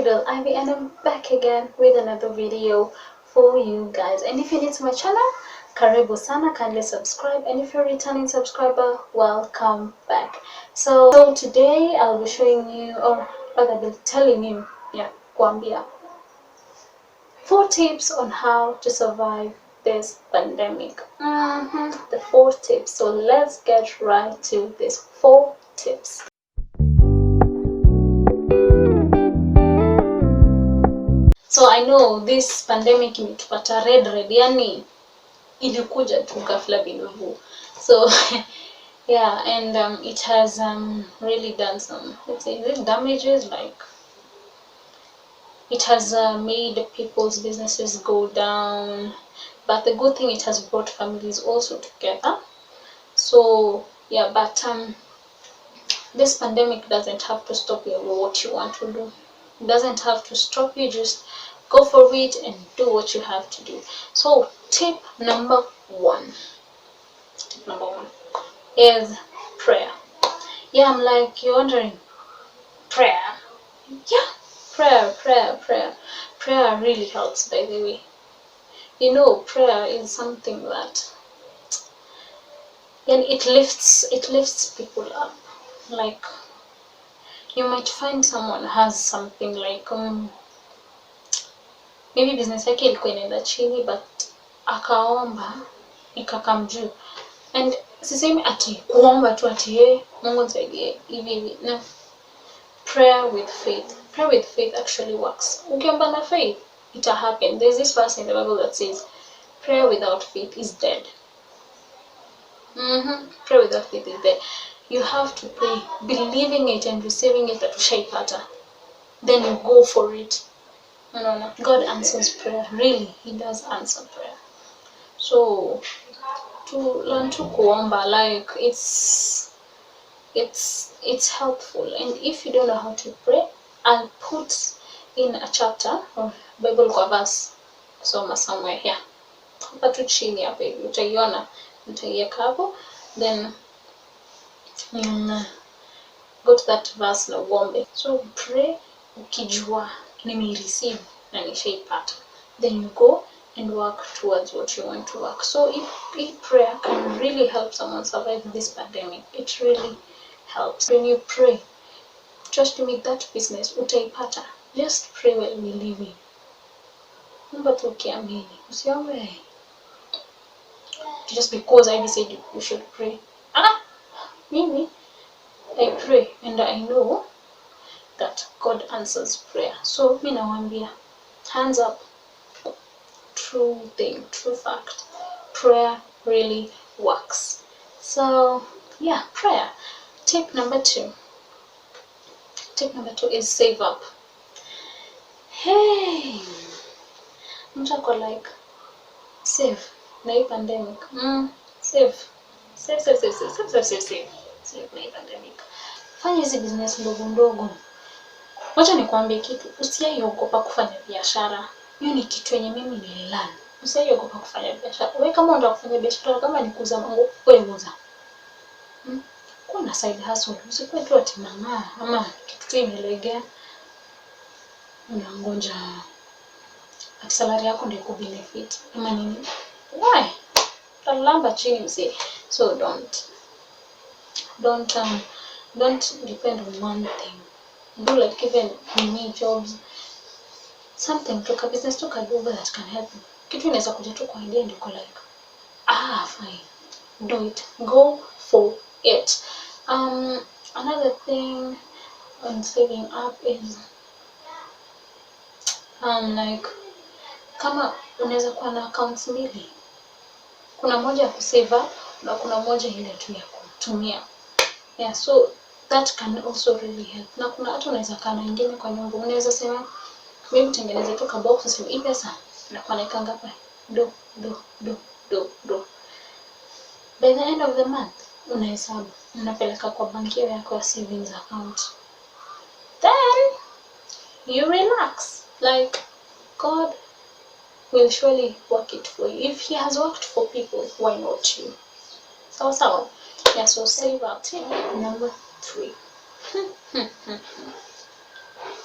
Idol Ivy, and I'm back again with another video for you guys. And if you're new to my channel, karibu sana, kindly subscribe, and if you're a returning subscriber, welcome back. So today I'll be showing you, or rather be telling you, kuambia 4 tips on how to survive this pandemic. The 4 tips. So let's get right to these 4 tips. So I know this pandemic imetupata red, yani ilikuja tu ghafla binuvu. So yeah, and it has really done some, let's say, damages. Like, it has made people's businesses go down, but the good thing, it has brought families also together. So yeah, but this pandemic doesn't have to stop you with what you want to do. It doesn't have to stop you. Just go for it and do what you have to do. So tip number 1 is prayer. Yeah, I'm like, you're wondering, prayer? Yeah, prayer really helps, by the way. You know, prayer is something that, and it lifts people up. Like, you might find someone has something like maybe business yake ilikuwa inaenda chini, but akaomba ikakam juu. And sisemi ati kuomba tu ati Mungu nisaidie hivi. No, prayer with faith actually works. Ukiomba na faith, it'll happen. There's this verse in the Bible that says prayer without faith is dead. Prayer without faith is dead. You have to pray believing it and receiving it that ushaipata, then you go for it. No. God answers prayer. Really, He does answer prayer. So to learn to kuomba, like, it's helpful. And if you don't know how to pray, I'll put in a chapter or Bible kwa verse somewhere here. Hapa tu chini hapa hivi utaiona, nitaiweka hapo, then go to that verse na uombe. So pray ukijua receive na nishaipata, then you go and work towards what you want to work. So if prayer can really help someone survive this pandemic, it really helps. When you pray, trust me, that business utaipata. Just pray while believing. Omba tu ukiamini, usiombe just because I said you should pray. Mimi, I pray and I know that God answers prayer. So mimi nawaambia, hands up, true thing, true fact, prayer really works. So yeah, prayer. Tip number 2 is save up. Hey, mtu ako like, save na hii pandemic. Save na hii pandemic. Fanya hizi business ndogo. Wacha nikwambie kitu, usiaiogopa kufanya biashara. Hiyo ni kitu yenye mimi nililearn. Usiaiogopa kufanya biashara. Wewe kama unataka kufanya biashara, kama ni kuuza mango, wewe uza. Kuwa na side hustle. Usikuwe tu ati mang'aa ama kitu tu imelegea. Unangoja ati salary yako ndio kubenefit. Ama nini? Why? Utalamba chini mzee. So don't depend on one thing. Do like even mini jobs, something, toka business, toka do that can help you. Kitu inaweza kuja tu kwa idea ndio like, fine, do it, go for it. Another thing on saving up is like, kama unaweza kuwa na accounts mbili, kuna moja ya kusave up na kuna moja ile tu ya kutumia. Yeah, so that can also really help. Na kuna hata unaweza kana ingine kwa nyumba, unaweza sema mimi tengeneze tu ka box sio hii pesa na kwa naika ngapi, do. By the end of the month unahesabu, unapeleka kwa banki yako ya savings account, then you relax. Like, God will surely work it for you. If He has worked for people, why not you? So yeah, so save up. Tip number 3.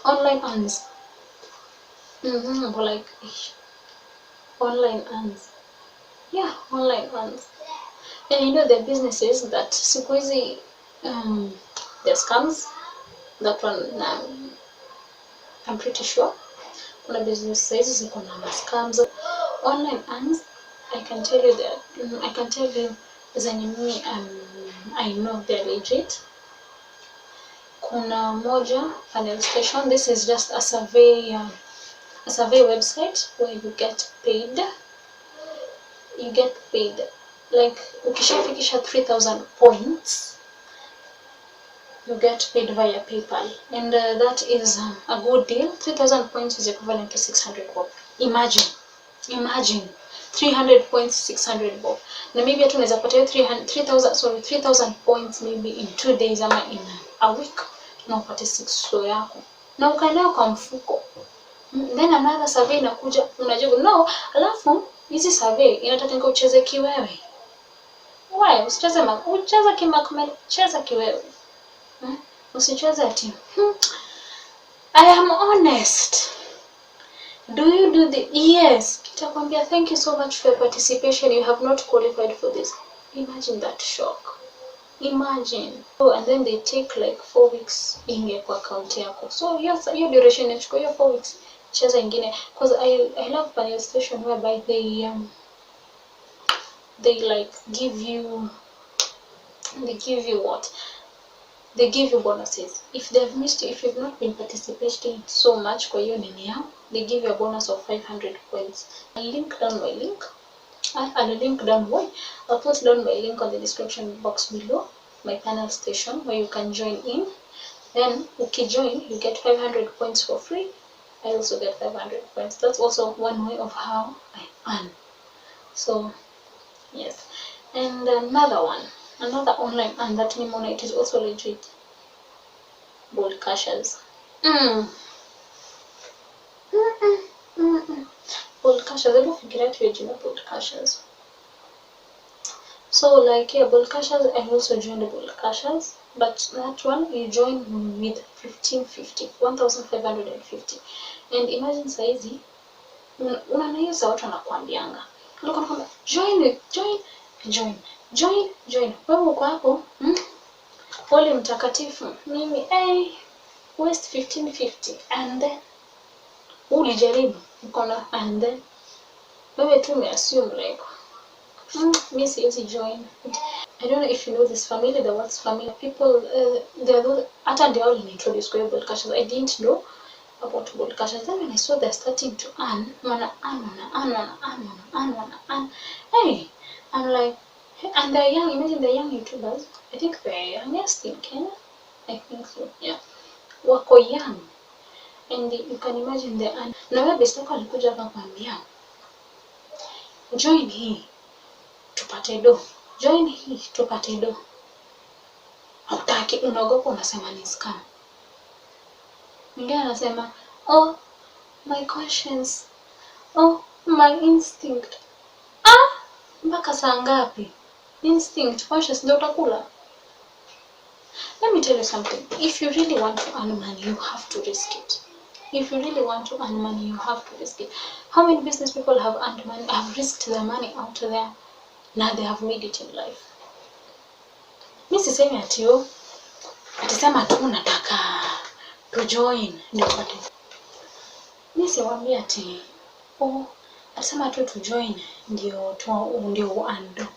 Online earns. But like online earns. Yeah, online earns. And you know the businesses that siku hizi the scams, that one I'm pretty sure kuna business hizi ziko na scams. Online earns, I can tell you that I can tell you zenye mimi I know they're legit. Kuna moja panel station, this is just a survey website where you get paid. Like ukishafikisha 3000 points you get paid via PayPal, and that is a good deal. 3000 points is equivalent to 600 bob. Imagine 300 points, 600 bob. Na maybe hata unaweza pata 3000 points maybe in 2 days ama in a week, na upate 6 yako na ukaenea kwa mfuko. Then another survey inakuja, unajibu no. Alafu hizi survey inataka ucheze kiwewe. Why? Ucheze kimakomel, cheza kiwewe. Usicheze ati. I am honest. Do you do the yes? Kitakwambia thank you so much for your participation. You have not qualified for this. Imagine that shock. Imagine. Oh, and then they take like 4 weeks inge kwa account yako. So yes, your duration inachukua hiyo 4 weeks. Cheza ingine, because I love panel station whereby they like give you what? They give you bonuses. If they've missed you, if you've not been participating so much kwa hiyo nini yao, they give you a bonus of 500 points. I'll link down my link. I'll put down my link on the description box below, my panel station where you can join in. Then ukijoin, you get 500 points for free. I also get 500 points. That's also one way of how I earn. So yes. And another online earn that nimeona it is also legit. Bold cashers. Bold cashers. I don't figure out your bold cashers. So like yeah, bold cashers, I also joined the bold cashers, but that one you join with 1550. And imagine saizi unanaiza watu wanakuambianga join. Wewe uko hapo pole mtakatifu, mimi waste 1550, and then ulijaribu ukona, and then wewe tu umeassume like me siwezi join. I don't know if you know this family, the words family people, they are those hata ndio introduce kwa bold cashers. I didn't know about bold cashers. Then when I saw they're starting to earn, hey, I'm like, and they're young. Imagine they're young YouTubers. I think they're youngest in Kenya. I think so, yeah. Wako young, and you can imagine they earn. Na wewe best yako alikuja akakwambia join hii tupate do, join hii tupate do. Hautaki, unaogopa, unasema ni scam. Mwingine anasema oh my conscience, oh my instinct. Mpaka saa ngapi? Instinct, conscience ndio utakula? Let me tell you something. If you really want to earn money, you have to risk it. How many business people have earned money, have risked their money out there, now they have made it in life? Mimi sisemi atisema tu nataka to join ndio pate. Mimi siwaambia atisema tu to join ndio uando.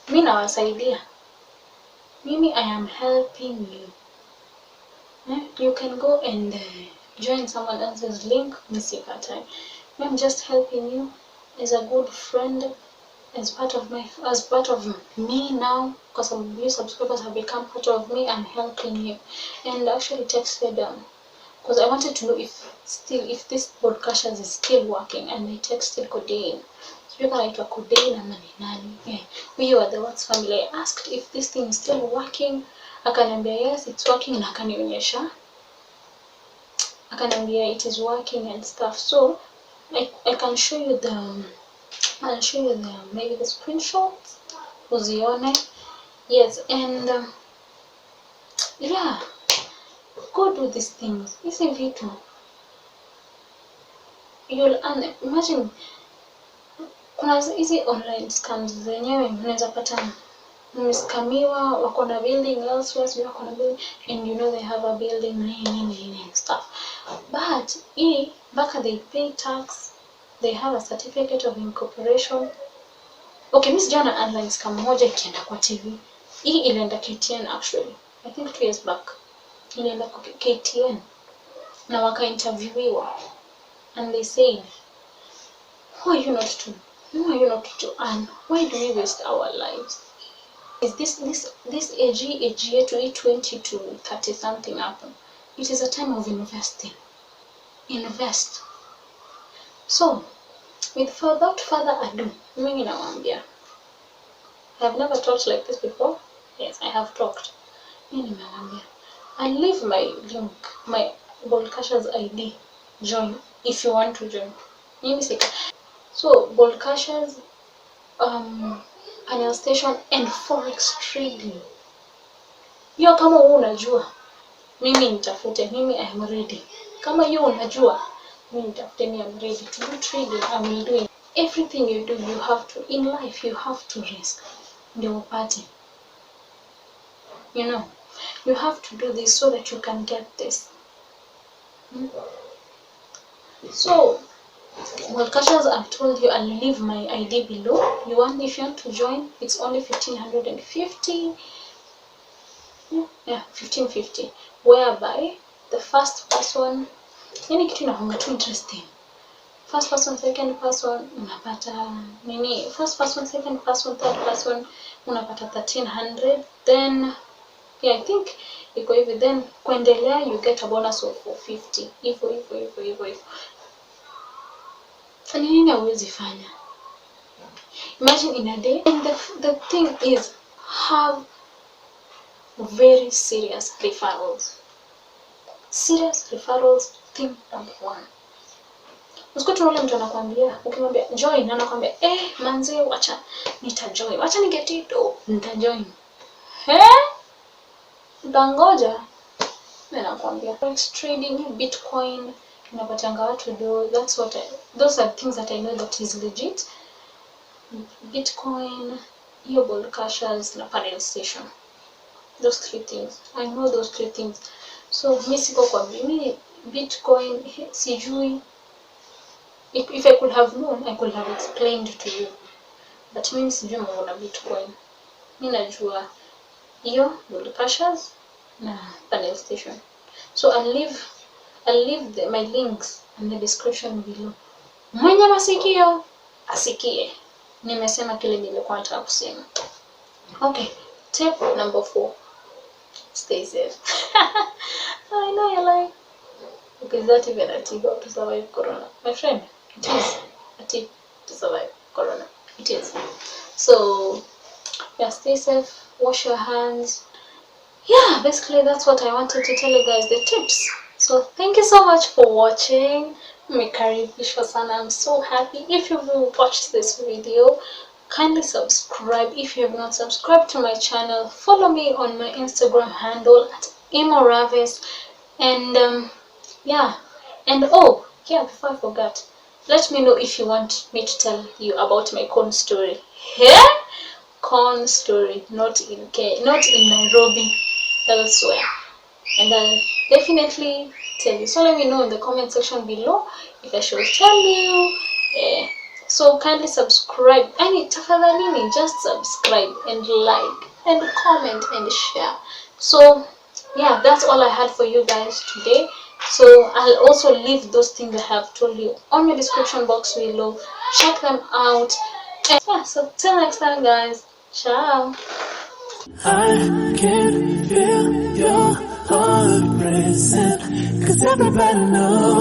Mimi nawasaidia. Mimi I am helping you. You can go and join someone else's link. I'm just helping you as a good friend, as part of me now, because some of you subscribers have become part of me. I'm helping you, and actually texted because I wanted to know if this podcast is still working, and I texted Codeine. You can write Codeine and nani. We are the Words family. I asked if this thing is still working. Akaniambia yes, it's working, na akanionyesha. Akaniambia it is working and stuff. So I can show you maybe the screenshots uzione. Yes, and yeah, go do these things. Hizi vitu you'll earn. Imagine kuna hizi online scams zenyewe, unaweza pata mmeskamiwa, wako na building elsewhere, wako na building, and you know they have a building and stuff. But back they pay tax, they have a certificate of incorporation. Okay, Miss Jana online scam moja ikienda kwa TV. Hii ilienda KTN actually. I think 2 years back. Ilienda kwa KTN. Na waka interviewiwa. And they said, who are you not to earn? Why do we waste our lives? Is this age yetu 20 to 30 something happen? It is a time of investing. Invest. So, without further ado, mimi nawaambia, I have never talked like this before. Yes, I have talked. Mimi nawaambia, I'll leave my link, my Boldcashers ID. Join if you want to join. Mimi sika. So, Boldcashers, annual station and forex trading. Hiyo kama wewe unajua, mimi nitafute, mimi I am ready. Kama hiyo unajua, mimi nitafute, mimi am ready to do trading. I will do it. Everything you do, you have to, in life you have to risk. Ndio upate. You know, you have to do this so that you can get this. So, Boldcashers, I've told you, I'll leave my ID below. If you want to join, it's only 1550. Yeah, 1550. Whereby the first person, yani kitu inakuanga tu interesting. First person, second person, unapata nini? First person, second person, third person, unapata 1300. Then, yeah, I think iko hivi. Then kuendelea, you get a bonus of 450. Hivyo. Nini hauwezi fanya? Imagine in a day. And the thing is, have very serious referrals. Serious referrals, thing number 1. Usikute ule mtu anakuambia, ukimwambia join, anakuambia manze wacha nitajoin. Wacha nigetito, nitajoin. Utangoja. Mimi nakwambia forex trading, Bitcoin, unapatanga watu do. Those are things that I know that is legit. Bitcoin, hiyo Boldcashers na panel station. Those 3 things. I know those 3 things. So mimi siko kwa mimi Bitcoin sijui. If I could have known, I could have explained to you. But mimi sijui mambo na Bitcoin. Mimi najua hiyo Boldcashers na panel station. So I'll leave my links in the description below. Mwenye masikio asikie. Nimesema kile nilikuwa nataka kusema. Okay, tip number 4. Stay safe. I know you're like, okay, is that even a tip to survive corona? My friend, it is a tip to survive corona. It is. So, yeah, stay safe, wash your hands. Yeah, basically that's what I wanted to tell you guys, the tips. So, thank you so much for watching. Mmekaribishwa sana. I'm so happy. If you've watched this video, kindly subscribe if you have not subscribed to my channel. Follow me on my Instagram handle at @imoraves. And yeah, and oh yeah, before I forgot, let me know if you want me to tell you about my corn story. Yeah, corn story, not in Nairobi, elsewhere, and I'll definitely tell you. So let me know in the comment section below if I should tell you. So kindly subscribe. Tafadhalini, just subscribe and like and comment and share. So yeah, that's all I had for you guys today. So I'll also leave those things I have told you on the description box below. Check them out. And yeah, so till next time guys. Ciao. I can feel your heart racing, 'cause everybody knows